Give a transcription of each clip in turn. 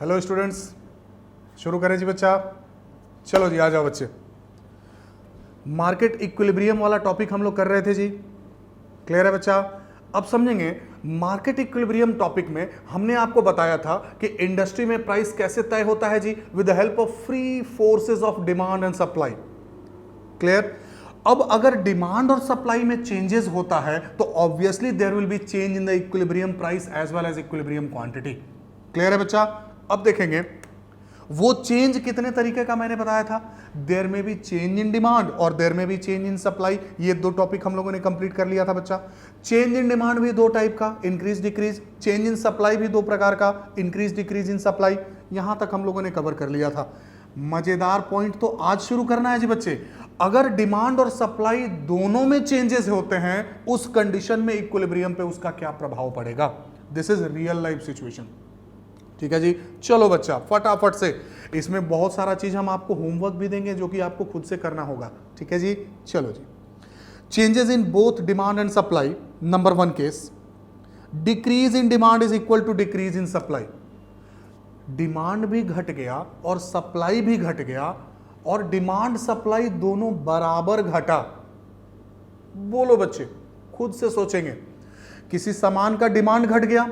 Hello students, शुरू करें जी बच्चा। चलो जी, आ जाओ बच्चे। मार्केट इक्विलिब्रियम वाला टॉपिक हम लोग कर रहे थे जी, क्लियर है बच्चा। अब समझेंगे मार्केट इक्विलिब्रियम टॉपिक में हमने आपको बताया था कि इंडस्ट्री में प्राइस कैसे तय होता है जी, with the help of free forces of demand and supply, clear. अब अगर डिमांड और सप्लाई में चेंजेस होता है तो obviously there will be change in the equilibrium price as well as equilibrium quantity, clear है बच्चा। अब देखेंगे वो चेंज कितने तरीके का मैंने बताया था, देयर में भी चेंज इन डिमांड और देयर में भी चेंज इन सप्लाई। ये दो टॉपिक हम लोगों ने कंप्लीट कर लिया था बच्चा। चेंज इन डिमांड भी दो टाइप का, increase decrease. Change in supply भी दो प्रकार का, इंक्रीज डिक्रीज इन सप्लाई। यहां तक हम लोगों ने कवर कर लिया था। मजेदार पॉइंट तो आज शुरू करना है जी बच्चे। अगर डिमांड और सप्लाई दोनों में चेंजेस होते हैं, उस कंडीशन में इक्विलिब्रियम पे उसका क्या प्रभाव पड़ेगा। This is real life situation, ठीक है जी। चलो बच्चा फटाफट से, इसमें बहुत सारा चीज हम आपको होमवर्क भी देंगे जो कि आपको खुद से करना होगा, ठीक है जी। चलो जी, changes in both demand and supply. Number 1 case, decrease in demand is equal to decrease in supply. Demand भी घट गया और सप्लाई भी घट गया, और डिमांड सप्लाई दोनों बराबर घटा। बोलो बच्चे, खुद से सोचेंगे। किसी सामान का डिमांड घट गया,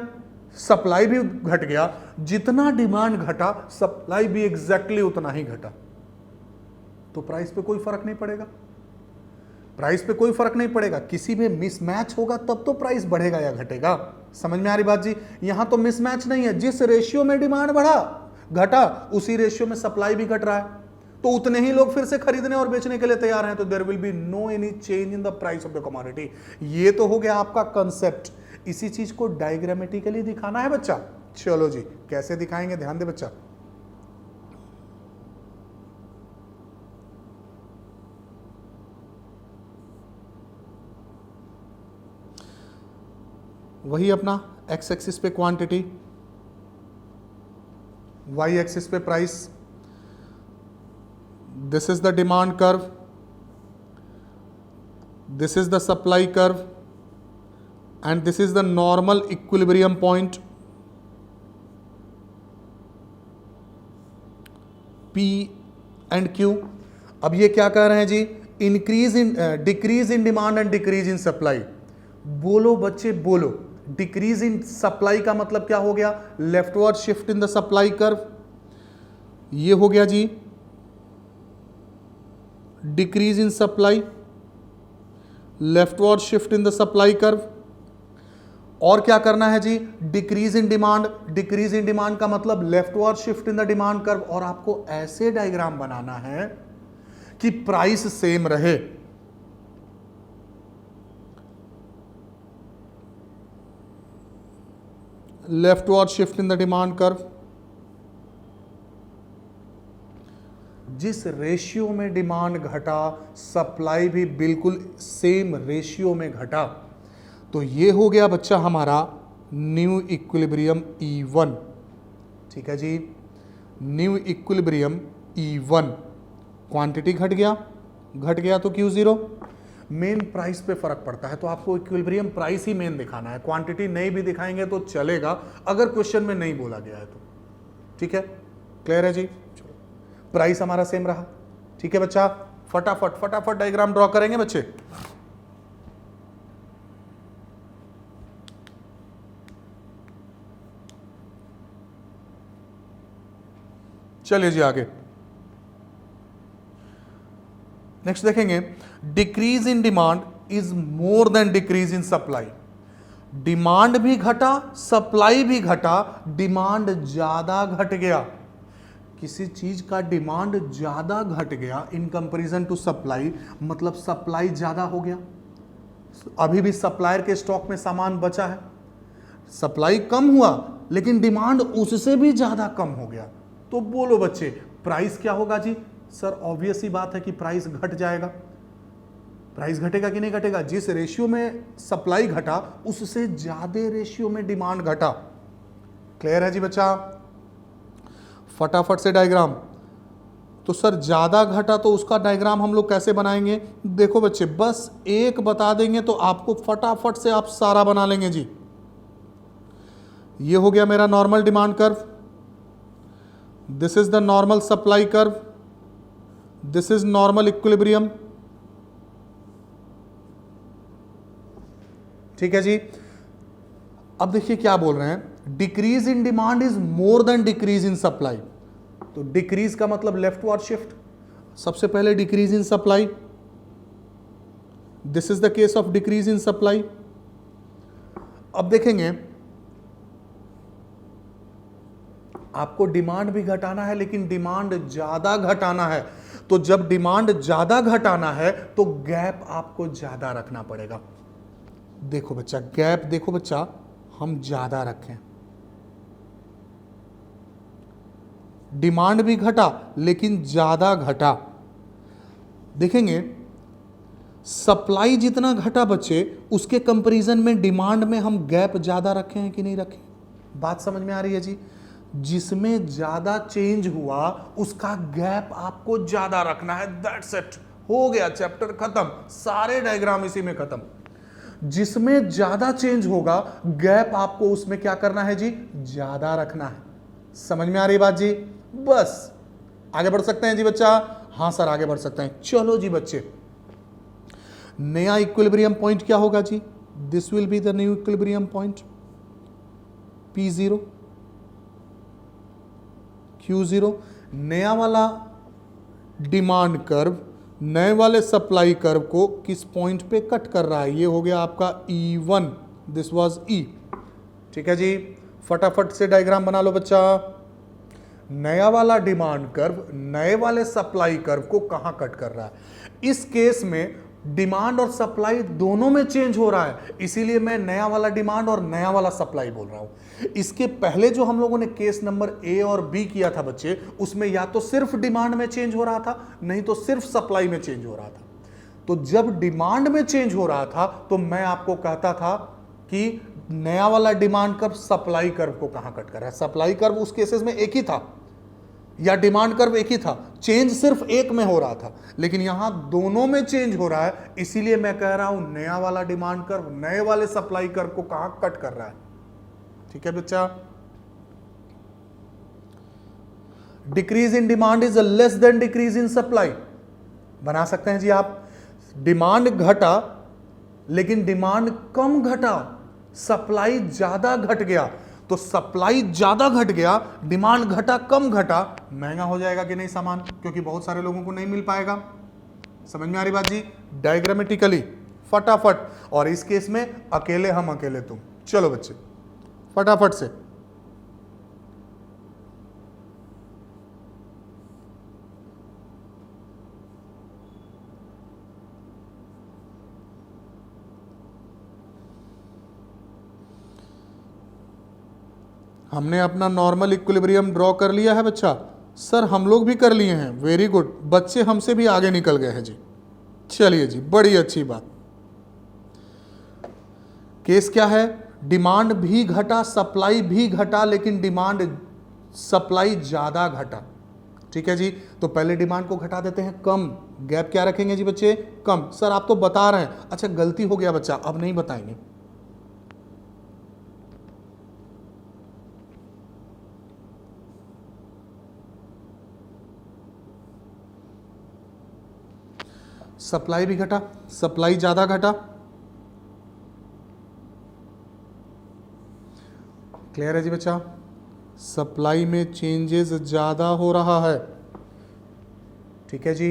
सप्लाई भी घट गया, जितना डिमांड घटा सप्लाई भी एग्जैक्टली उतना ही घटा, तो प्राइस पे कोई फर्क नहीं पड़ेगा। प्राइस पे कोई फर्क नहीं पड़ेगा, किसी में मिसमैच होगा तब तो प्राइस बढ़ेगा या घटेगा। समझ में आ रही बात जी। यहां तो मिसमैच नहीं है, जिस रेशियो में डिमांड बढ़ा घटा उसी रेशियो में सप्लाई भी घट रहा है, तो उतने ही लोग फिर से खरीदने और बेचने के लिए तैयार हैं, तो there will be no any change in the price of the commodity. ये तो हो गया आपका कंसेप्ट। इसी चीज को डायग्रामेटिकली दिखाना है बच्चा। चलो जी, कैसे दिखाएंगे, ध्यान दे बच्चा। वही अपना एक्स एक्सिस पे क्वांटिटी, वाई एक्सिस पे price. This is the demand curve, this is the supply curve, and this is the normal equilibrium point P and Q। अब ये क्या कह रहे हैं जी, increase in decrease in demand and decrease in supply. बोलो बच्चे बोलो, डिक्रीज इन सप्लाई का मतलब क्या हो गया, leftward shift in the supply curve. ये हो गया जी decrease in supply, leftward shift in the supply curve. और क्या करना है जी, decrease in demand. Decrease in demand का मतलब leftward shift in the demand curve, और आपको ऐसे डायग्राम बनाना है कि प्राइस सेम रहे। Leftward shift in the demand curve, जिस रेशियो में डिमांड घटा सप्लाई भी बिल्कुल सेम रेशियो में घटा। तो ये हो गया बच्चा हमारा न्यू इक्विलिब्रियम E1, ठीक है जी। न्यू इक्विलिब्रियम E1, क्वांटिटी घट गया तो Q0। मेन प्राइस पे फर्क पड़ता है, तो आपको इक्विलिब्रियम प्राइस ही मेन दिखाना है, क्वांटिटी नहीं भी दिखाएंगे तो चलेगा अगर क्वेश्चन में नहीं बोला गया है तो, ठीक है। क्लियर है जी। प्राइस हमारा सेम रहा, ठीक है बच्चा। फटाफट फटाफट डायग्राम ड्रॉ करेंगे बच्चे। चलिए जी आगे, नेक्स्ट देखेंगे। Decrease in demand is more then decrease in supply. Demand भी घटा सप्लाई भी घटा, डिमांड ज्यादा घट गया। किसी चीज का डिमांड ज्यादा घट गया इन कंपैरिजन टू सप्लाई, मतलब सप्लाई ज्यादा हो गया। अभी भी सप्लायर के स्टॉक में सामान बचा है, सप्लाई कम हुआ लेकिन डिमांड उससे भी ज्यादा कम हो गया, तो बोलो बच्चे प्राइस क्या होगा जी। सर ऑब्वियस ही बात है कि प्राइस घट जाएगा। प्राइस घटेगा कि नहीं घटेगा, जिस रेशियो में सप्लाई घटा उससे ज्यादा रेशियो में डिमांड घटा। क्लियर है जी बच्चा। फटाफट से डायग्राम। तो सर ज्यादा घटा तो उसका डायग्राम हम लोग कैसे बनाएंगे, देखो बच्चे बस एक बता देंगे तो आपको फटाफट से आप सारा बना लेंगे जी। ये हो गया मेरा normal demand curve, this is the normal supply curve, this is normal equilibrium. ठीक है जी। अब देखिए क्या बोल रहे हैं, decrease in demand is more then decrease in supply. तो डिक्रीज का मतलब लेफ्टवर्ड शिफ्ट। सबसे पहले decrease in supply, this is the case of decrease in supply. अब देखेंगे आपको डिमांड भी घटाना है, लेकिन डिमांड ज्यादा घटाना है। तो जब डिमांड ज्यादा घटाना है तो गैप आपको ज्यादा रखना पड़ेगा। देखो बच्चा, गैप देखो बच्चा, हम ज्यादा रखें। डिमांड भी घटा लेकिन ज्यादा घटा। देखेंगे सप्लाई जितना घटा बच्चे, उसके कंपैरिजन में डिमांड में हम गैप ज्यादा रखे हैं कि नहीं रखे। बात समझ में आ रही है जी। जिसमें ज्यादा चेंज हुआ उसका गैप आपको ज्यादा रखना है। दैट्स इट, हो गया, चैप्टर खत्म, सारे डायग्राम इसी में खत्म। जिसमें ज्यादा चेंज होगा गैप आपको उसमें क्या करना है जी, ज्यादा रखना है। समझ में आ रही बात जी। बस आगे बढ़ सकते हैं जी बच्चा। हाँ सर आगे बढ़ सकते हैं। चलो जी बच्चे, नया इक्विलिब्रियम पॉइंट क्या होगा जी, this will be the new equilibrium point P0 Q0। नया वाला डिमांड कर्व नए वाले सप्लाई कर्व को किस पॉइंट पे कट कर रहा है, ये हो गया आपका E1, दिस वाज E। ठीक है जी, फटाफट से डायग्राम बना लो बच्चा। नया वाला डिमांड कर्व नए वाले सप्लाई कर्व को कहां कट कर रहा है। इस केस में डिमांड और सप्लाई दोनों में चेंज हो रहा है, इसीलिए मैं नया वाला डिमांड और नया वाला सप्लाई बोल रहा हूं। इसके पहले जो हम लोगों ने केस नंबर ए और बी किया था बच्चे, उसमें या तो सिर्फ डिमांड में चेंज हो रहा था, नहीं तो सिर्फ सप्लाई में चेंज हो रहा था। तो जब डिमांड में चेंज हो रहा था तो मैं आपको कहता था कि नया वाला डिमांड कर्व सप्लाई कर्व को कहां कट कर रहा है। सप्लाई कर्व उस केसेस में एक ही था या डिमांड कर्व एक ही था, चेंज सिर्फ एक में हो रहा था, लेकिन यहां दोनों में चेंज हो रहा है। इसीलिए मैं कह रहा हूं नया वाला डिमांड कर्व नए वाले सप्लाई कर्व को कहां कट कर रहा है। ठीक है बच्चा। Decrease in demand is less than decrease in supply. बना सकते हैं जी आप। डिमांड घटा लेकिन डिमांड कम घटा, सप्लाई ज्यादा घट गया। तो सप्लाई ज्यादा घट गया, डिमांड घटा कम घटा, महंगा हो जाएगा कि नहीं सामान, क्योंकि बहुत सारे लोगों को नहीं मिल पाएगा। समझ में आ रही बात जी। डायग्रामेटिकली फटाफट, और इस केस में अकेले हम अकेले तुम। चलो बच्चे फटाफट से। हमने अपना नॉर्मल इक्विलिब्रियम ड्रॉ कर लिया है बच्चा। सर हम लोग भी कर लिए हैं, वेरी गुड, बच्चे हमसे भी आगे निकल गए हैं जी। चलिए जी, बड़ी अच्छी बात। केस क्या है, डिमांड भी घटा सप्लाई भी घटा, लेकिन डिमांड सप्लाई ज्यादा घटा। ठीक है जी, तो पहले डिमांड को घटा देते हैं कम, गैप क्या रखेंगे जी बच्चे, कम। सर आप तो बता रहे हैं, अच्छा गलती हो गया बच्चा, अब नहीं बताएंगे। सप्लाई भी घटा, सप्लाई ज्यादा घटा। क्लियर है जी बच्चा। सप्लाई में चेंजेस ज्यादा हो रहा है। ठीक है जी।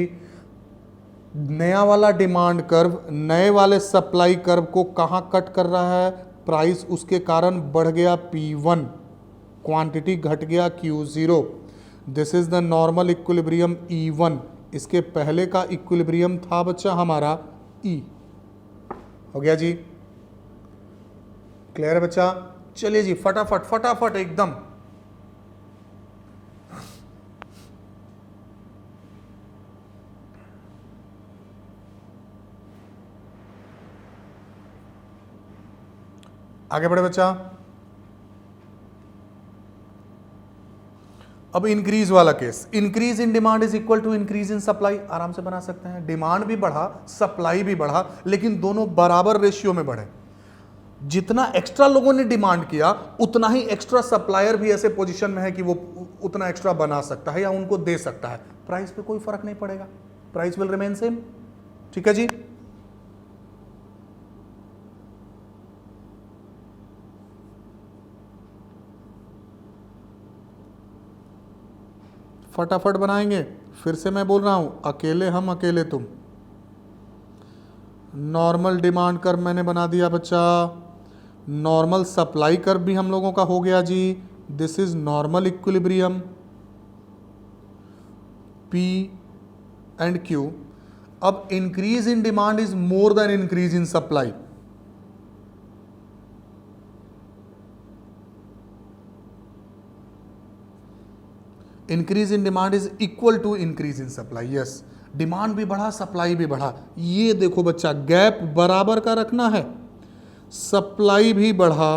नया वाला डिमांड कर्व नए वाले सप्लाई कर्व को कहां कट कर रहा है, प्राइस उसके कारण बढ़ गया P1, क्वांटिटी घट गया Q0। This is the normal equilibrium E1। इसके पहले का इक्विलिब्रियम था बच्चा हमारा E। हो गया जी। क्लियर है बच्चा। चलिए जी फटाफट फटाफट एकदम। आगे बढ़े बच्चा। अब इंक्रीज वाला case, increase in demand is equal to increase in supply. आराम से बना सकते हैं, डिमांड भी बढ़ा सप्लाई भी बढ़ा, लेकिन दोनों बराबर रेशियो में बढ़े। जितना एक्स्ट्रा लोगों ने डिमांड किया उतना ही एक्स्ट्रा सप्लायर भी ऐसे पोजीशन में है कि वो उतना एक्स्ट्रा बना सकता है या उनको दे सकता है। प्राइस पे कोई फर्क नहीं पड़ेगा, प्राइस विल रिमेन सेम। ठीक है जी। फटाफट बनाएंगे। फिर से मैं बोल रहा हूं, अकेले हम अकेले तुम। नॉर्मल डिमांड कर्व मैंने बना दिया बच्चा। नॉर्मल सप्लाई कर्व भी हम लोगों का हो गया जी। This is normal equilibrium P and Q. अब increase in demand is more than increase in supply. Increase in demand is equal to increase in supply. Yes, demand भी बढ़ा, सप्लाई भी बढ़ा। ये देखो बच्चा, गैप बराबर का रखना है, सप्लाई भी बढ़ा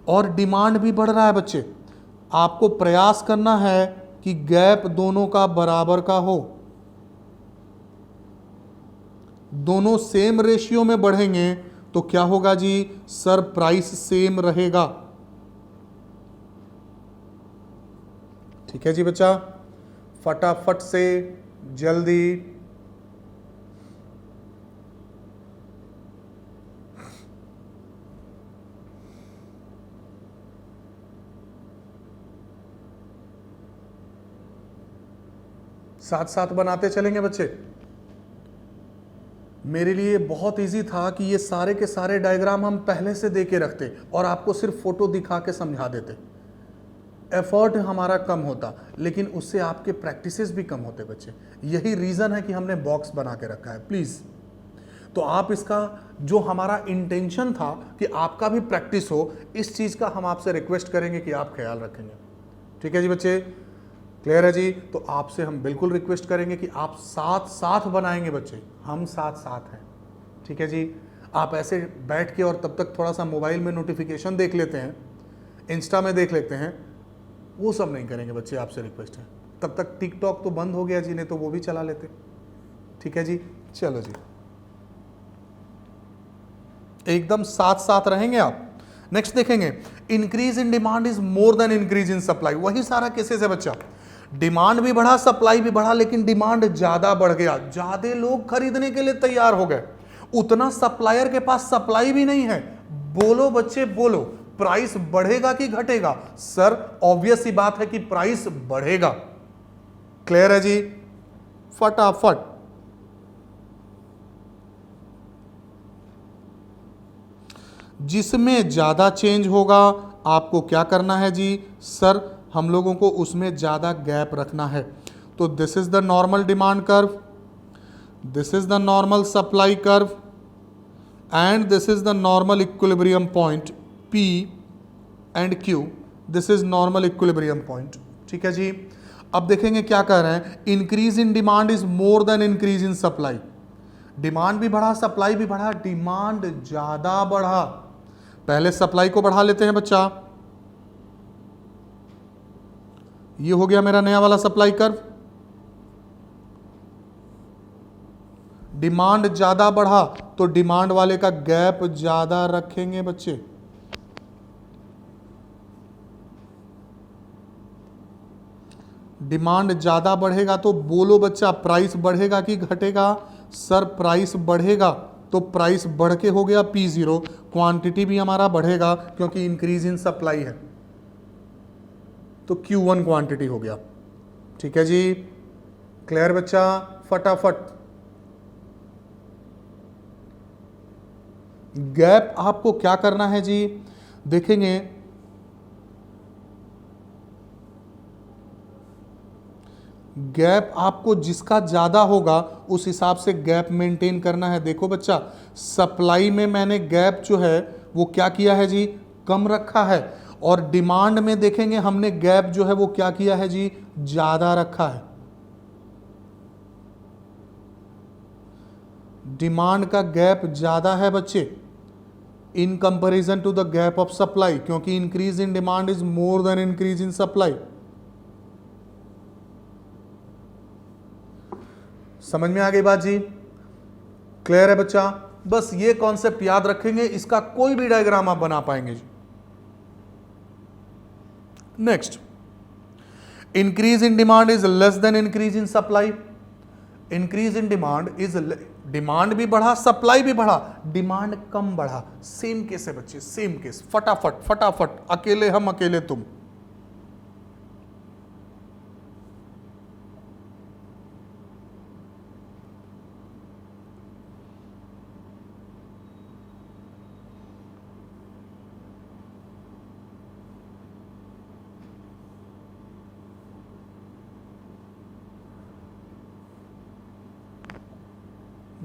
और डिमांड भी बढ़ रहा है। बच्चे, आपको प्रयास करना है कि गैप दोनों का बराबर का हो, दोनों सेम रेशियो में बढ़ेंगे तो क्या होगा जी सर, प्राइस सेम रहेगा। ठीक है जी बच्चा, फटाफट से जल्दी। साथ साथ बनाते चलेंगे बच्चे। मेरे लिए बहुत इजी था कि ये सारे के सारे डायग्राम हम पहले से दे के रखते और आपको सिर्फ फोटो दिखा के समझा देते। एफर्ट हमारा कम होता, लेकिन उससे आपके प्रैक्टिसेस भी कम होते बच्चे। यही रीज़न है कि हमने बॉक्स बना के रखा है। प्लीज़, तो आप इसका जो हमारा इंटेंशन था कि आपका भी प्रैक्टिस हो, इस चीज़ का हम आपसे रिक्वेस्ट करेंगे कि आप ख्याल रखेंगे। ठीक है जी बच्चे, क्लियर है जी। तो आपसे हम बिल्कुल रिक्वेस्ट करेंगे कि आप साथ साथ बनाएंगे बच्चे, हम साथ साथ हैं। ठीक है जी। आप ऐसे बैठ के और तब तक थोड़ा सा मोबाइल में नोटिफिकेशन देख लेते हैं, इंस्टा में देख लेते हैं, वो सब नहीं करेंगे बच्चे, आपसे रिक्वेस्ट है। तब तक टिकटॉक तो बंद हो गया जी, नहीं तो वो भी चला लेते। ठीक है जी, चलो जी, एकदम साथ साथ रहेंगे आप। नेक्स्ट देखेंगे, increase in demand is more than increase in supply. वही सारा केसेस है बच्चा, डिमांड भी बढ़ा, सप्लाई भी बढ़ा, लेकिन डिमांड ज्यादा बढ़ गया, ज्यादा लोग खरीदने के लिए तैयार हो गए, उतना सप्लायर के पास सप्लाई भी नहीं है। बोलो बच्चे बोलो, प्राइस बढ़ेगा कि घटेगा? सर ऑब्वियस सी बात है कि प्राइस बढ़ेगा। क्लियर है जी? फटाफट जिसमें ज्यादा चेंज होगा आपको क्या करना है जी? सर हम लोगों को उसमें ज्यादा गैप रखना है। तो this is the normal demand curve, this is the normal supply curve and this is the normal equilibrium point P and Q। This is normal equilibrium point. ठीक है जी। अब देखेंगे क्या कह रहे हैं, increase in demand is more than increase in supply. Demand भी बढ़ा, सप्लाई भी बढ़ा, डिमांड ज्यादा बढ़ा। पहले सप्लाई को बढ़ा लेते हैं बच्चा, ये हो गया मेरा नया वाला सप्लाई कर्व। डिमांड ज्यादा बढ़ा तो डिमांड वाले का गैप ज्यादा रखेंगे बच्चे। डिमांड ज्यादा बढ़ेगा तो बोलो बच्चा, प्राइस बढ़ेगा कि घटेगा? सर प्राइस बढ़ेगा, तो प्राइस बढ़ के हो गया P0, क्वांटिटी भी हमारा बढ़ेगा क्योंकि इंक्रीज इन सप्लाई है, तो Q1 क्वांटिटी हो गया। ठीक है जी, क्लियर बच्चा? फटाफट गैप आपको क्या करना है जी? देखेंगे गैप आपको जिसका ज्यादा होगा उस हिसाब से गैप मेंटेन करना है। देखो बच्चा, सप्लाई में मैंने गैप जो है वो क्या किया है जी? कम रखा है, और डिमांड में देखेंगे हमने गैप जो है वो क्या किया है जी? ज्यादा रखा है। डिमांड का गैप ज्यादा है बच्चे in comparison to the gap of supply, क्योंकि increase in demand is more than increase in supply. समझ में आ गई बात जी? क्लियर है बच्चा? बस ये कॉन्सेप्ट याद रखेंगे, इसका कोई भी डायग्राम आप बना पाएंगे जी। Next, increase in demand is less than increase in supply. Increase in demand is, demand भी बढ़ा सप्लाई भी बढ़ा, डिमांड कम बढ़ा। सेम केस है बच्चे, सेम केस, फटाफट फटाफट, अकेले हम अकेले तुम।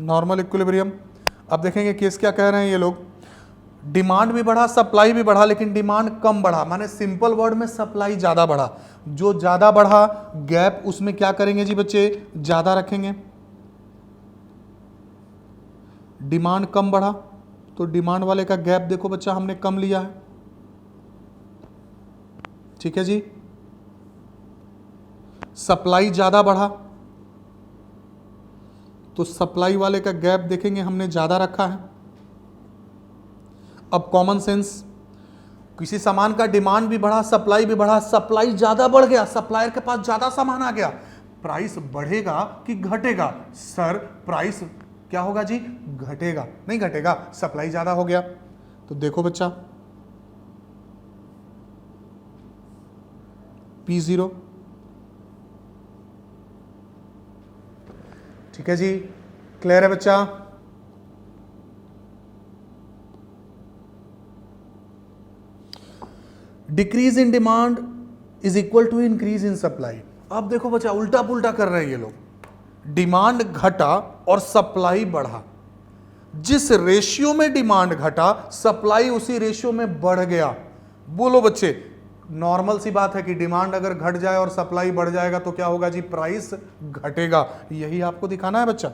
Normal equilibrium. अब देखेंगे केस क्या कह रहे हैं ये लोग, डिमांड भी बढ़ा सप्लाई भी बढ़ा लेकिन डिमांड कम बढ़ा, माने सिंपल वर्ड में सप्लाई ज्यादा बढ़ा। जो ज्यादा बढ़ा गैप उसमें क्या करेंगे जी बच्चे, ज्यादा रखेंगे। डिमांड कम बढ़ा तो डिमांड वाले का गैप देखो बच्चा हमने कम लिया है, ठीक है जी। सप्लाई ज्यादा बढ़ा तो सप्लाई वाले का गैप देखेंगे हमने ज्यादा रखा है। अब कॉमन सेंस, किसी सामान का डिमांड भी बढ़ा सप्लाई भी बढ़ा, सप्लाई ज्यादा बढ़ गया, सप्लायर के पास ज्यादा सामान आ गया, प्राइस बढ़ेगा कि घटेगा? सर प्राइस क्या होगा जी, घटेगा। नहीं घटेगा, सप्लाई ज्यादा हो गया। तो देखो बच्चा P0, ठीक है जी, क्लियर है बच्चा? Decrease in demand is equal to increase in supply. अब देखो बच्चा उल्टा पुल्टा कर रहे हैं ये लोग, डिमांड घटा और सप्लाई बढ़ा। जिस रेशियो में डिमांड घटा सप्लाई उसी रेशियो में बढ़ गया। बोलो बच्चे, नॉर्मल सी बात है कि डिमांड अगर घट जाए और सप्लाई बढ़ जाएगा तो क्या होगा जी, प्राइस घटेगा। यही आपको दिखाना है बच्चा,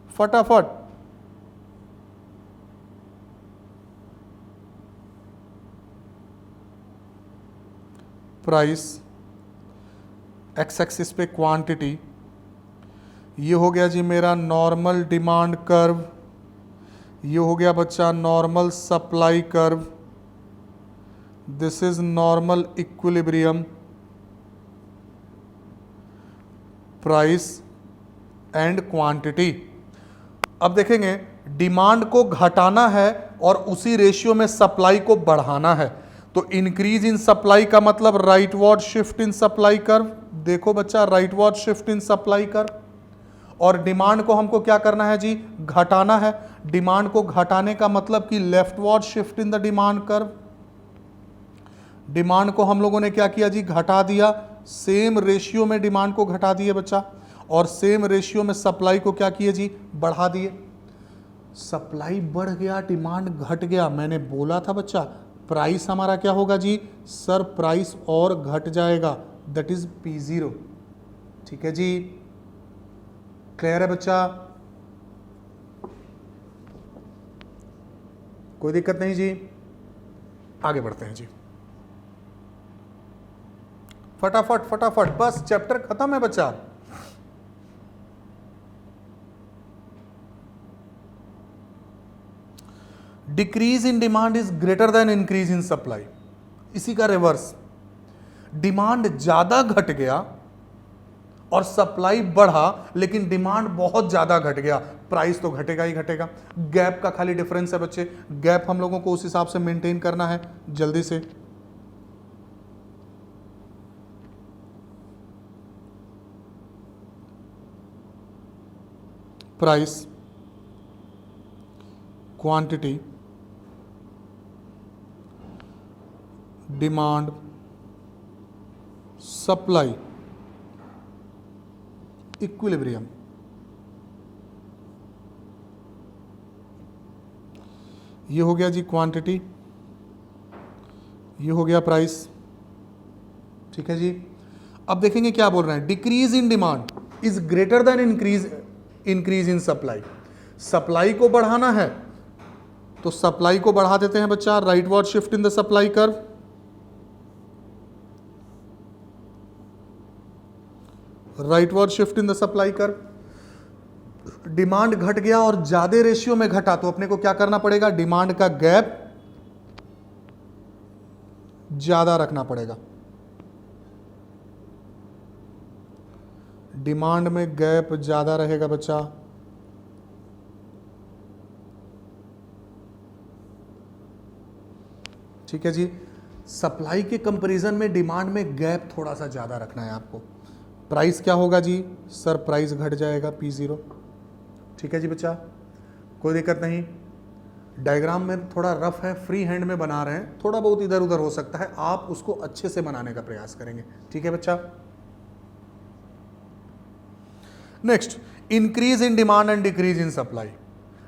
फटाफट। प्राइस, एक्स एक्सिस पे क्वांटिटी, ये हो गया जी मेरा नॉर्मल डिमांड कर्व, ये हो गया बच्चा normal supply curve, this is normal equilibrium, price and quantity. अब देखेंगे डिमांड को घटाना है और उसी रेशियो में सप्लाई को बढ़ाना है, तो इंक्रीज इन सप्लाई का मतलब rightward shift in supply curve. देखो बच्चा rightward shift in supply curve, और डिमांड को हमको क्या करना है जी, घटाना है। डिमांड को घटाने का मतलब कि leftward shift in the demand curve. Demand को हम लोगों ने क्या किया जी, घटा दिया, सेम रेशियो में डिमांड को घटा दिए बच्चा, और सेम रेशियो में सप्लाई को क्या किए जी, बढ़ा दिए। सप्लाई बढ़ गया डिमांड घट गया, मैंने बोला था बच्चा प्राइस हमारा क्या होगा जी, सर प्राइस और घट जाएगा, दैट इज P0, ठीक है जी, क्लियर है बच्चा? कोई दिक्कत नहीं जी, आगे बढ़ते हैं जी, फटाफट फटाफट, बस चैप्टर खत्म है बच्चा। Decrease in demand is greater than increase in supply. इसी का रिवर्स, डिमांड ज्यादा घट गया और सप्लाई बढ़ा लेकिन डिमांड बहुत ज्यादा घट गया, प्राइस तो घटेगा ही घटेगा। गैप का खाली डिफरेंस है बच्चे, गैप हम लोगों को उस हिसाब से मेंटेन करना है जल्दी से। Price, quantity, demand, supply, equilibrium. ये हो गया जी क्वांटिटी, ये हो गया प्राइस, ठीक है जी। अब देखेंगे क्या बोल रहे हैं, decrease in demand is greater than increase in supply. Supply को बढ़ाना है तो सप्लाई को बढ़ा देते हैं बच्चा, rightward shift in the supply curve. Rightward shift in the supply curve. Demand घट गया और ज्यादा रेशियो में घटा तो अपने को क्या करना पड़ेगा, डिमांड का गैप ज्यादा रखना पड़ेगा। डिमांड में गैप ज्यादा रहेगा बच्चा। ठीक है जी। सप्लाई के कंपैरिजन में डिमांड में गैप थोड़ा सा ज्यादा रखना है आपको। प्राइस क्या होगा जी सर, प्राइस घट जाएगा P0। ठीक है जी बच्चा, कोई दिक्कत नहीं। डायग्राम में थोड़ा रफ है, फ्री हैंड में बना रहे हैं, थोड़ा बहुत इधर उधर हो सकता है, आप उसको अच्छे से बनाने का प्रयास करेंगे। ठीक है बच्चा। Next, increase in demand and decrease in supply.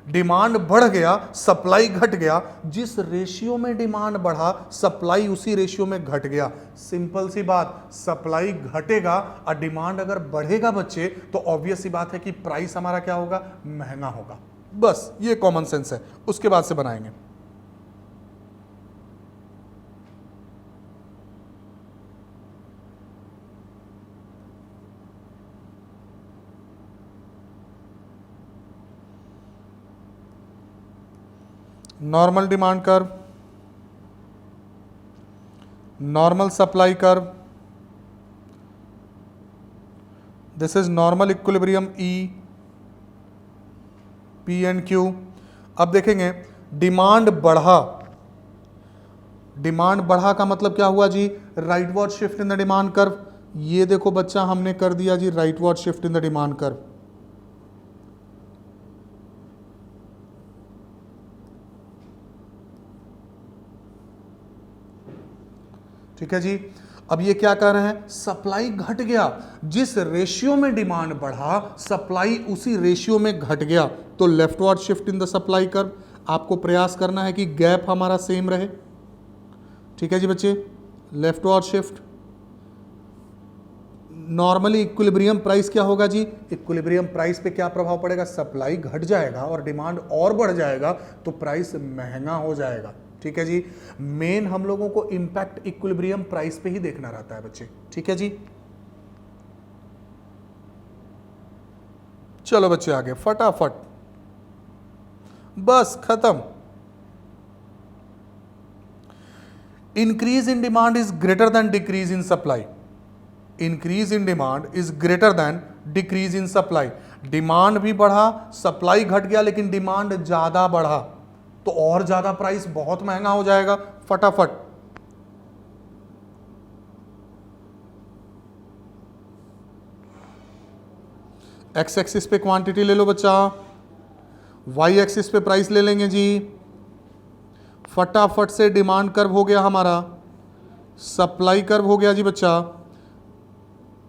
Demand बढ़ गया, सप्लाई घट गया। जिस रेशियो में डिमांड बढ़ा, सप्लाई उसी रेशियो में घट गया। सिंपल सी बात, सप्लाई घटेगा और डिमांड अगर बढ़ेगा बच्चे, तो ऑब्वियस सी बात है कि प्राइस हमारा क्या होगा, महंगा होगा। बस ये कॉमन सेंस है, उसके बाद से बनाएंगे। Normal demand curve, normal supply curve, this is normal equilibrium E, P and Q। अब देखेंगे डिमांड बढ़ा, डिमांड बढ़ा का मतलब क्या हुआ जी, rightward shift in the demand curve. ये देखो बच्चा हमने कर दिया जी rightward shift in the demand curve. ठीक है जी। अब ये क्या कर रहे हैं, सप्लाई घट गया, जिस रेशियो में डिमांड बढ़ा सप्लाई उसी रेशियो में घट गया, तो leftward shift in the supply curve. आपको प्रयास करना है कि गैप हमारा सेम रहे। ठीक है जी बच्चे, leftward shift. Normally equilibrium price क्या होगा जी, इक्विलिब्रियम प्राइस पे क्या प्रभाव पड़ेगा, सप्लाई घट जाएगा और डिमांड और बढ़ जाएगा तो प्राइस महंगा हो जाएगा। ठीक है जी। मेन हम लोगों को इंपैक्ट इक्विलिब्रियम प्राइस पे ही देखना रहता है बच्चे। ठीक है जी। चलो बच्चे आगे फटाफट, बस खत्म। Increase in demand is greater than decrease in supply. Increase in demand is greater than decrease in supply. Demand भी बढ़ा, सप्लाई घट गया, लेकिन डिमांड ज्यादा बढ़ा तो और ज्यादा प्राइस बहुत महंगा हो जाएगा। फटाफट, एक्स एक्सिस पे क्वांटिटी ले लो बच्चा, वाई एक्सिस पे प्राइस ले लेंगे जी। फटाफट से डिमांड कर्व हो गया हमारा, सप्लाई कर्व हो गया जी बच्चा।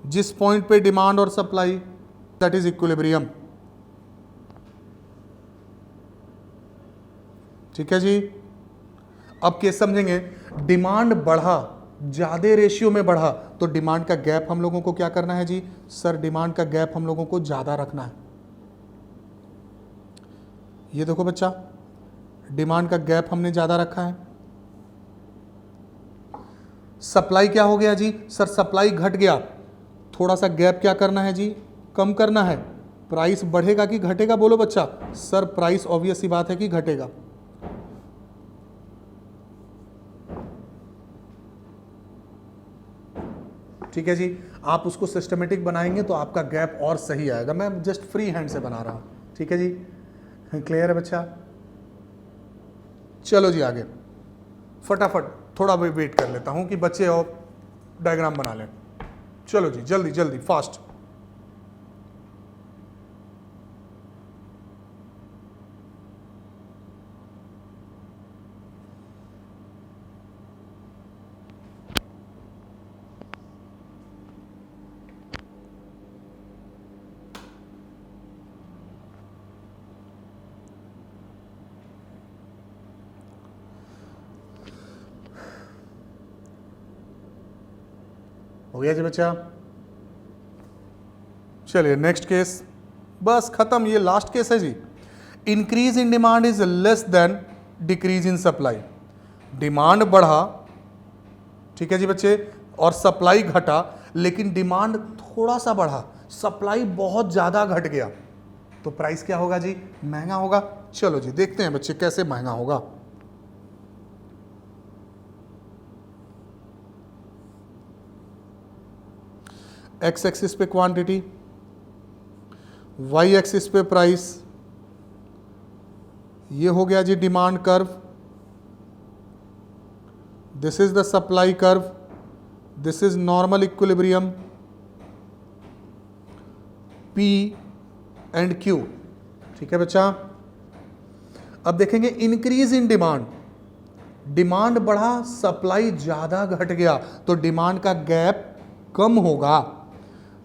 जिस पॉइंट पे डिमांड और सप्लाई, दैट इज इक्विलिब्रियम। ठीक है जी। अब केस समझेंगे, डिमांड बढ़ा, ज्यादा रेशियो में बढ़ा, तो डिमांड का गैप हम लोगों को क्या करना है जी, सर डिमांड का गैप हम लोगों को ज्यादा रखना है। ये देखो बच्चा, डिमांड का गैप हमने ज्यादा रखा है। सप्लाई क्या हो गया जी, सर सप्लाई घट गया, थोड़ा सा गैप क्या करना है जी, कम करना है। प्राइस बढ़ेगा कि घटेगा, बोलो बच्चा, सर प्राइस ऑब्वियस सी बात है कि घटेगा। ठीक है जी। आप उसको सिस्टमेटिक बनाएंगे तो आपका गैप और सही आएगा। मैं जस्ट फ्री हैंड से बना रहा हूं। ठीक है जी, क्लियर है बच्चा। चलो जी आगे फटाफट, थोड़ा वेट कर लेता हूं कि बच्चे और डायग्राम बना लें। चलो जी जल्दी जल्दी फास्ट। हो गया जी बच्चा। चलिए नेक्स्ट केस, बस खत्म, ये लास्ट केस है जी। Increase in demand is less than decrease in supply. Demand बढ़ा, ठीक है जी बच्चे, और सप्लाई घटा, लेकिन डिमांड थोड़ा सा बढ़ा, सप्लाई बहुत ज्यादा घट गया, तो प्राइस क्या होगा जी, महंगा होगा। चलो जी देखते हैं बच्चे कैसे महंगा होगा। एक्स एक्सिस पे क्वांटिटी, वाई एक्सिस पे प्राइस, ये हो गया जी demand curve, this is the supply curve, this is normal equilibrium, P and Q. ठीक है बच्चा। अब देखेंगे इंक्रीज इन डिमांड, डिमांड बढ़ा, सप्लाई ज्यादा घट गया तो डिमांड का गैप कम होगा।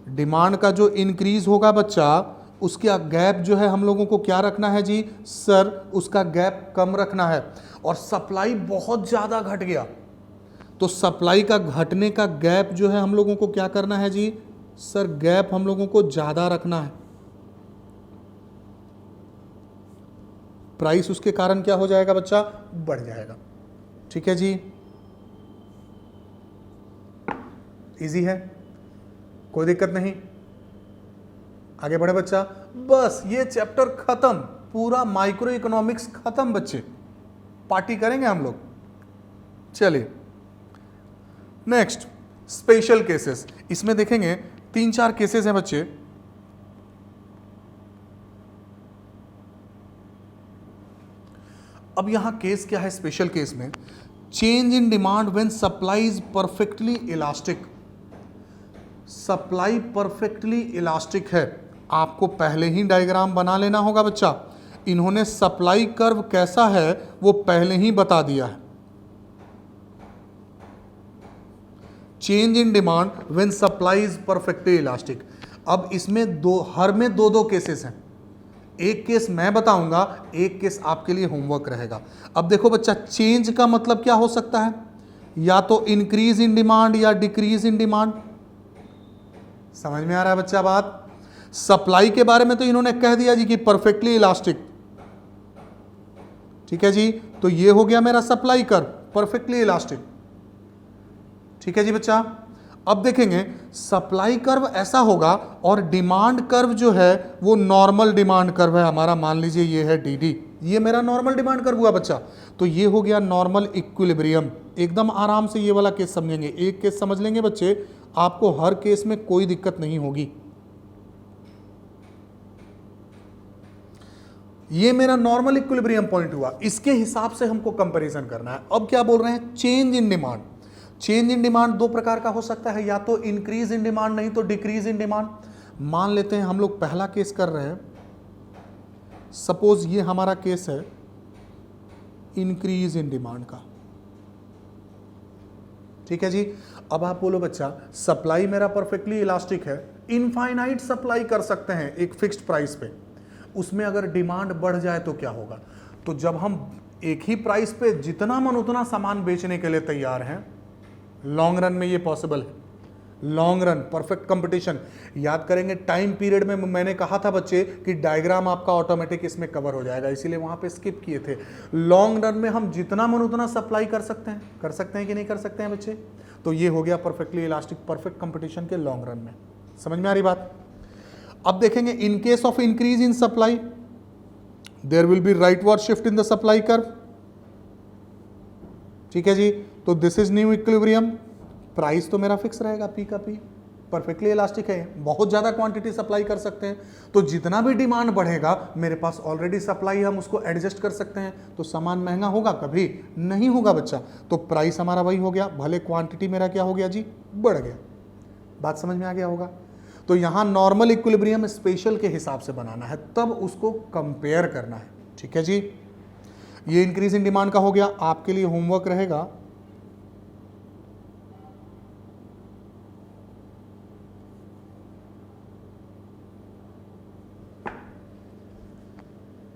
डिमांड का जो इंक्रीज होगा बच्चा, उसका गैप जो है हम लोगों को क्या रखना है जी सर, उसका गैप कम रखना है। और सप्लाई बहुत ज्यादा घट गया तो सप्लाई का घटने का गैप जो है हम लोगों को क्या करना है जी सर, गैप हम लोगों को ज्यादा रखना है। प्राइस उसके कारण क्या हो जाएगा बच्चा, बढ़ जाएगा। ठीक है जी, इजी है, कोई दिक्कत नहीं। आगे बढ़े बच्चा। बस ये चैप्टर खत्म, पूरा माइक्रो इकोनॉमिक्स खत्म बच्चे, पार्टी करेंगे हम लोग। चलिए नेक्स्ट स्पेशल केसेस, इसमें देखेंगे 3-4 केसेस हैं बच्चे। अब यहां केस क्या है स्पेशल केस में, change in demand when supply is perfectly elastic. Supply perfectly elastic है, आपको पहले ही डायग्राम बना लेना होगा बच्चा। इन्होंने सप्लाई कर्व कैसा है वो पहले ही बता दिया है। Change in demand when supply is perfectly elastic. अब इसमें हर में दो केसेस हैं, एक केस मैं बताऊंगा, एक केस आपके लिए होमवर्क रहेगा। अब देखो बच्चा, चेंज का मतलब क्या हो सकता है, या तो इंक्रीज इन डिमांड या डिक्रीज इन डिमांड। समझ में आ रहा है बच्चा बात। सप्लाई के बारे में तो इन्होंने कह दिया जी कि परफेक्टली इलास्टिक। ठीक है जी, तो ये हो गया मेरा सप्लाई कर्व, परफेक्टली इलास्टिक। ठीक है जी बच्चा। अब देखेंगे सप्लाई कर्व ऐसा होगा और डिमांड कर्व जो है वो नॉर्मल डिमांड कर्व है हमारा, मान लीजिए ये है डी, ये मेरा नॉर्मल डिमांड कर्व हुआ बच्चा। तो ये हो गया नॉर्मल इक्विलिब्रियम। एकदम आराम से ये वाला केस समझेंगे, एक केस समझ लेंगे बच्चे, आपको हर केस में कोई दिक्कत नहीं होगी। ये मेरा नॉर्मल इक्विलिब्रियम पॉइंट हुआ, इसके हिसाब से हमको कंपैरिजन करना है। अब क्या बोल रहे हैं, change in demand. Change in demand दो प्रकार का हो सकता है, या तो इंक्रीज इन डिमांड, नहीं तो डिक्रीज इन डिमांड। मान लेते हैं हम लोग पहला केस कर रहे हैं, सपोज ये हमारा केस है इंक्रीज इन डिमांड का। ठीक है जी। अब आप बोलो बच्चा, सप्लाई मेरा परफेक्टली इलास्टिक है, इनफाइनाइट सप्लाई कर सकते हैं एक फिक्स्ड प्राइस पे, उसमें अगर डिमांड बढ़ जाए तो क्या होगा। तो जब हम एक ही प्राइस पे जितना मन उतना सामान बेचने के लिए तैयार हैं, लॉन्ग रन में ये पॉसिबल है। Long run, perfect competition. याद करेंगे टाइम पीरियड में मैंने कहा था बच्चे कि डायग्राम आपका ऑटोमेटिक इसमें कवर हो जाएगा, इसीलिए वहां पे स्किप किए थे। लॉन्ग रन में हम जितना मन उतना सप्लाई कर सकते हैं कि नहीं कर सकते हैं बच्चे। तो ये हो गया परफेक्टली इलास्टिक, परफेक्ट कंपटीशन के लॉन्ग रन में। समझ में आ रही बात। अब देखेंगे in case of increase in supply there will be rightward shift in the supply curve. ठीक है जी। तो this is new equilibrium, price तो मेरा फिक्स रहेगा, पी का पी, परफेक्टली इलास्टिक है, बहुत ज्यादा क्वांटिटी सप्लाई कर सकते हैं। तो जितना भी डिमांड बढ़ेगा, मेरे पास ऑलरेडी सप्लाई है, हम उसको एडजस्ट कर सकते हैं। तो सामान महंगा होगा, कभी नहीं होगा बच्चा। तो प्राइस हमारा वही हो गया, भले क्वांटिटी मेरा क्या हो गया जी, बढ़ गया। बात समझ में आ गया होगा। तो यहां नॉर्मल इक्विलिब्रियम स्पेशल के हिसाब से बनाना है, तब उसको कंपेयर करना है। ठीक है जी। ये इंक्रीज इन डिमांड का हो गया, आपके लिए होमवर्क रहेगा।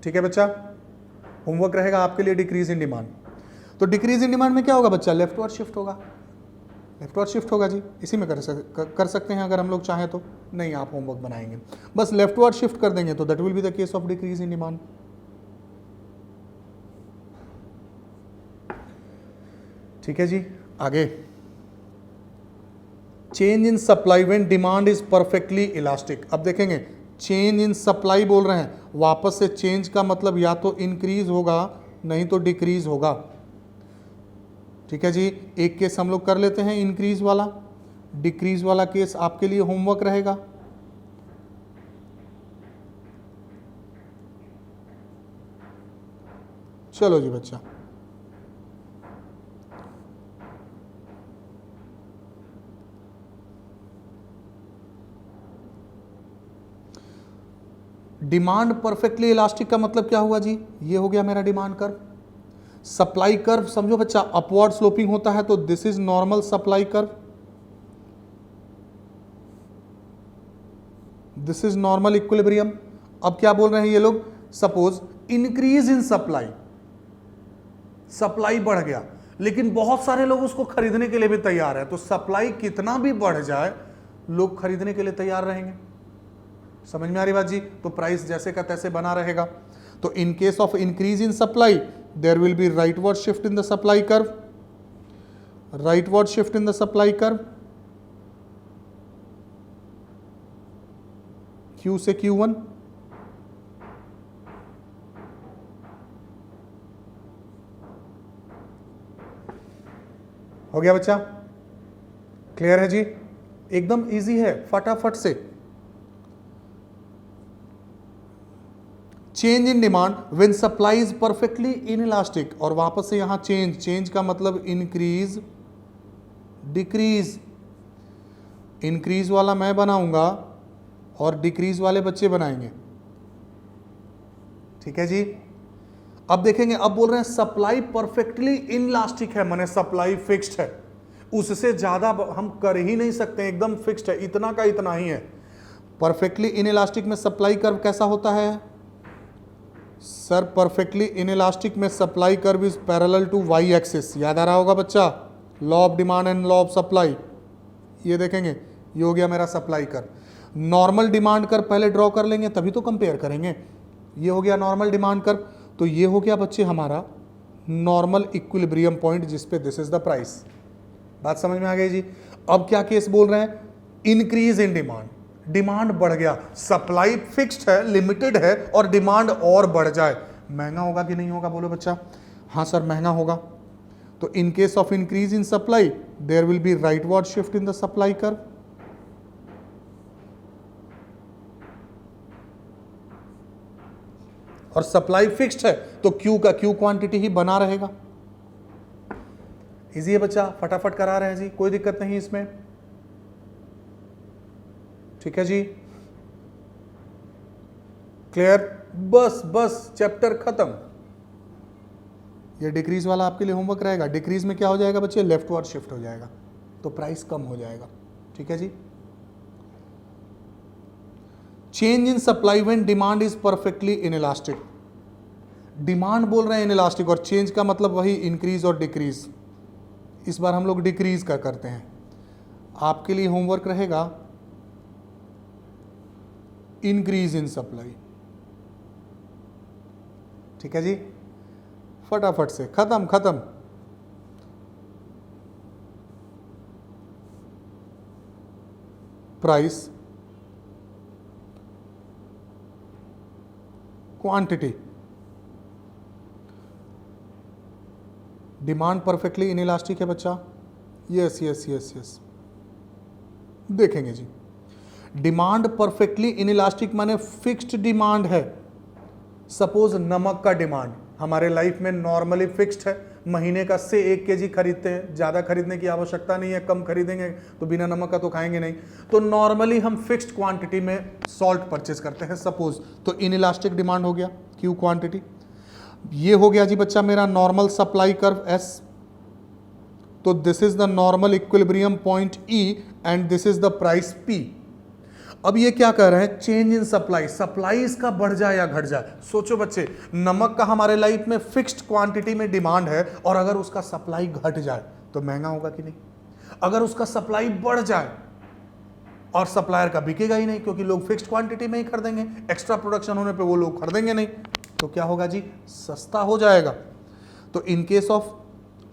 ठीक है बच्चा, होमवर्क रहेगा आपके लिए डिक्रीज इन डिमांड। तो डिक्रीज इन डिमांड में क्या होगा बच्चा, लेफ्टवर्ड शिफ्ट होगा, लेफ्टवर्ड शिफ्ट होगा जी। इसी में कर सकते हैं अगर हम लोग चाहें तो, नहीं आप होमवर्क बनाएंगे, बस लेफ्टवर्ड शिफ्ट कर देंगे तो that will be the case of decrease in demand. ठीक है जी। आगे change in supply when demand is perfectly elastic. अब देखेंगे चेंज इन सप्लाई बोल रहे हैं, वापस से चेंज का मतलब या तो इंक्रीज होगा नहीं तो डिक्रीज होगा। ठीक है जी। एक केस हम लोग कर लेते हैं इंक्रीज वाला, डिक्रीज वाला केस आपके लिए होमवर्क रहेगा। चलो जी बच्चा, डिमांड परफेक्टली इलास्टिक का मतलब क्या हुआ जी? ये हो गया मेरा डिमांड कर्व। सप्लाई कर्व समझो बच्चा, अपवर्ड स्लोपिंग होता है, तो this is normal supply curve, this is normal equilibrium. अब क्या बोल रहे हैं ये लोग? Suppose increase in supply, supply बढ़ गया लेकिन बहुत सारे लोग उसको खरीदने के लिए भी तैयार है, तो सप्लाई कितना भी बढ़ जाए लोग खरीदने के लिए तैयार रहेंगे। समझ में आ रही बात जी? तो प्राइस जैसे का तैसे बना रहेगा। तो in case of increase in supply there will be rightward shift in the supply curve, rightward shift in the supply curve, Q से Q1, हो गया बच्चा? क्लियर है जी? एकदम इजी है, फटाफट से। Change in demand when supply is perfectly inelastic, और वापस से यहां चेंज, चेंज का मतलब इंक्रीज डिक्रीज। इंक्रीज वाला मैं बनाऊंगा और डिक्रीज वाले बच्चे बनाएंगे, ठीक है जी? अब देखेंगे, अब बोल रहे हैं सप्लाई परफेक्टली इनइलास्टिक है, माने सप्लाई फिक्स्ड है, उससे ज्यादा हम कर ही नहीं सकते, एकदम फिक्स्ड है, इतना का इतना ही है। परफेक्टली इनइलास्टिक में सप्लाई कर्व कैसा होता है सर? परफेक्टली इनइलास्टिक में supply curve is parallel to Y axis. याद आ रहा होगा बच्चा, law of demand and law of supply. ये देखेंगे, ये हो गया मेरा supply curve. Normal demand curve पहले ड्रॉ कर लेंगे तभी तो कंपेयर करेंगे। ये हो गया नॉर्मल डिमांड कर्व, तो ये हो गया बच्चे हमारा नॉर्मल इक्विलिब्रियम पॉइंट जिस पे दिस इज द प्राइस। बात समझ में आ गई जी? अब क्या केस बोल रहे हैं? इंक्रीज इन डिमांड, डिमांड बढ़ गया, सप्लाई फिक्स्ड है, लिमिटेड है, और डिमांड और बढ़ जाए, महंगा होगा कि नहीं होगा? बोलो बच्चा। हाँ सर, महंगा होगा। तो in case of increase in supply there will be rightward shift in the supply curve, और सप्लाई फिक्स्ड है तो क्यू का क्यू क्वांटिटी ही बना रहेगा। इजी है बच्चा, फटाफट करा रहे हैं जी, कोई दिक्कत नहीं इसमें, ठीक है जी? क्लियर? बस बस चैप्टर खत्म। ये डिक्रीज वाला आपके लिए होमवर्क रहेगा। डिक्रीज में क्या हो जाएगा बच्चे? लेफ्टवर्ड शिफ्ट हो जाएगा, तो प्राइस कम हो जाएगा, ठीक है जी? Change in supply when demand is perfectly inelastic. Demand बोल रहे हैं इनइलास्टिक, और चेंज का मतलब वही इंक्रीज और डिक्रीज। इस बार हम लोग डिक्रीज का करते हैं। आपके लिए होमवर्क रहेगा इंक्रीज इन सप्लाई, ठीक है जी? फटाफट से खत्म खत्म। Price, quantity, demand perfectly inelastic है बच्चा। यस यस यस यस, देखेंगे जी। डिमांड परफेक्टली इनइलास्टिक माने फिक्स्ड डिमांड है। सपोज नमक का डिमांड हमारे लाइफ में नॉर्मली फिक्स्ड है, महीने का से 1 केजी खरीदते हैं, ज़्यादा खरीदने की आवश्यकता नहीं है, कम खरीदेंगे तो बिना नमक का तो खाएंगे नहीं, तो नॉर्मली हम फिक्स्ड क्वांटिटी में सॉल्ट परचेज करते हैं सपोज, तो इनइलास्टिक डिमांड हो गया क्यू क्वांटिटी। ये हो गया जी बच्चा मेरा नॉर्मल सप्लाई कर्व एस, तो this is the normal equilibrium point E and this is the price P. अब ये क्या कह रहे हैं? चेंज इन सप्लाई, सप्लाई इसका बढ़ जाए या घट जाए। सोचो बच्चे, नमक का हमारे लाइफ में फिक्स्ड क्वांटिटी में डिमांड है, और अगर उसका सप्लाई घट जाए तो महंगा होगा कि नहीं? अगर उसका सप्लाई बढ़ जाए, और सप्लायर का बिकेगा ही नहीं क्योंकि लोग फिक्स्ड क्वांटिटी में ही खरीदेंगे, एक्स्ट्रा प्रोडक्शन होने पे वो लोग खरीदेंगे नहीं, तो क्या होगा जी? सस्ता हो जाएगा। तो in case of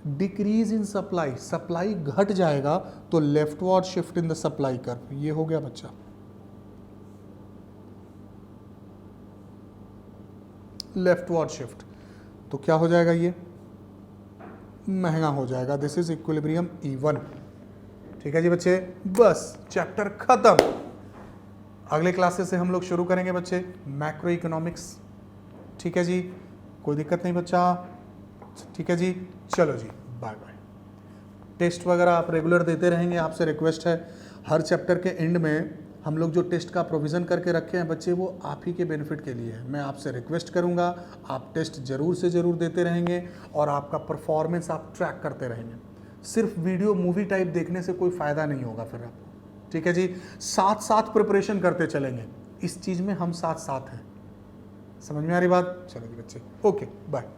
decrease in supply, supply घट जाएगा तो leftward shift in the supply curve. ये हो गया बच्चा लेफ्टवर्ड शिफ्ट, तो क्या हो जाएगा? ये महंगा हो जाएगा। दिस इज इक्विलिब्रियम E1, ठीक है जी बच्चे, बस चैप्टर खत्म। अगले क्लासेस से हम लोग शुरू करेंगे बच्चे मैक्रो इकोनॉमिक्स। ठीक है जी, कोई दिक्कत नहीं बच्चा, ठीक है जी, चलो जी, बाय बाय। टेस्ट वगैरह आप रेगुलर देते रहेंगे, आपसे रिक्वेस्ट है हर चैप्टर के एंड में हम लोग जो टेस्ट का प्रोविज़न करके रखे हैं बच्चे, वो आप ही के बेनिफिट के लिए है। मैं आपसे रिक्वेस्ट करूंगा आप टेस्ट ज़रूर से ज़रूर देते रहेंगे और आपका परफॉर्मेंस आप ट्रैक करते रहेंगे। सिर्फ वीडियो मूवी टाइप देखने से कोई फ़ायदा नहीं होगा फिर आपको, ठीक है जी। साथ साथ प्रिपरेशन करते चलेंगे, इस चीज़ में हम साथ साथ हैं। समझ में आ रही बात? चलो जी बच्चे, ओके बाय।